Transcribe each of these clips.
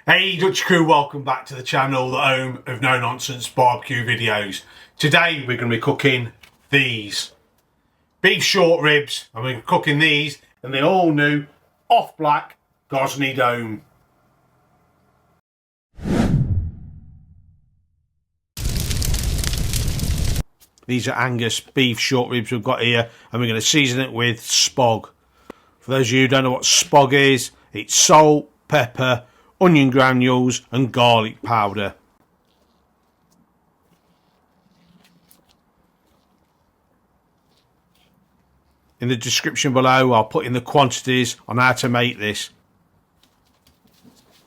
Hey Dutch crew, welcome back to the channel, the home of no nonsense barbecue videos. Today we're going to be cooking these beef short ribs, and we're cooking these in the all new off black Gozney Dome. These are Angus beef short ribs we've got here, and we're going to season it with SPOG. For those of you who don't know what SPOG is, it's salt, pepper, onion granules and garlic powder. In the description below I'll put in the quantities on how to make this.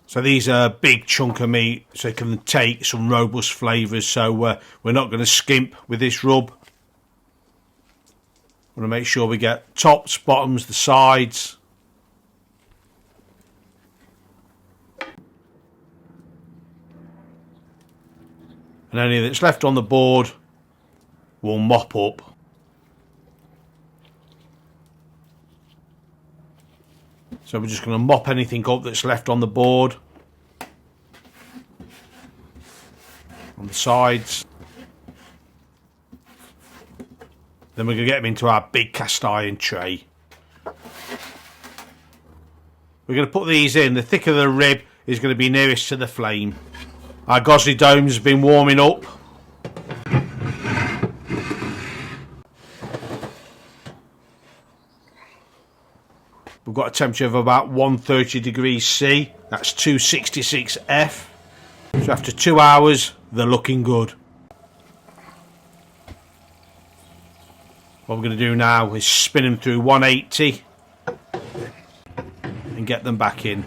So these are a big chunk of meat, so it can take some robust flavours, so we're not going to skimp with this rub. We're going to make sure we get tops, bottoms, the sides. And anything that's left on the board we'll mop up. So we're just going to mop anything up that's left on the board, on the sides. Then we're going to get them into our big cast iron tray. We're going to put these in. The thicker the rib is going to be nearest to the flame. Our Gozney Dome's been warming up. We've got a temperature of about 130 degrees C. That's 266 F. So after 2 hours, they're looking good. What we're going to do now is spin them through 180 and get them back in.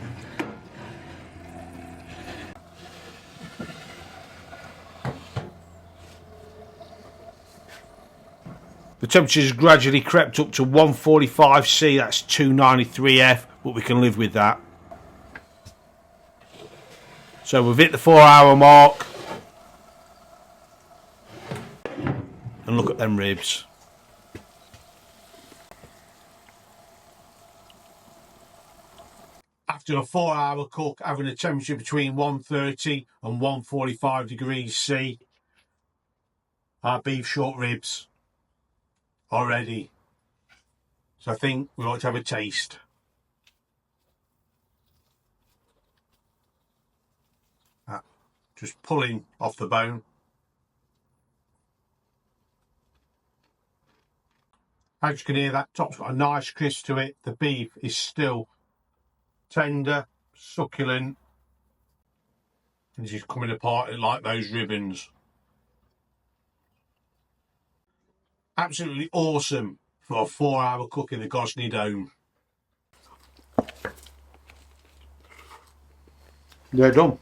The temperature has gradually crept up to 145 C, that's 293 F, but we can live with that. So we've hit the 4 hour mark. And look at them ribs. After a 4 hour cook, having a temperature between 130 and 145 degrees C, our beef short ribs already. So I think we ought to have a taste. Just pulling off the bone. As you can hear, that top's got a nice crisp to it. The beef is still tender, succulent, and it's just coming apart like those ribbons. Absolutely awesome for a 4 hour cook in the Gozney Dome. They're done.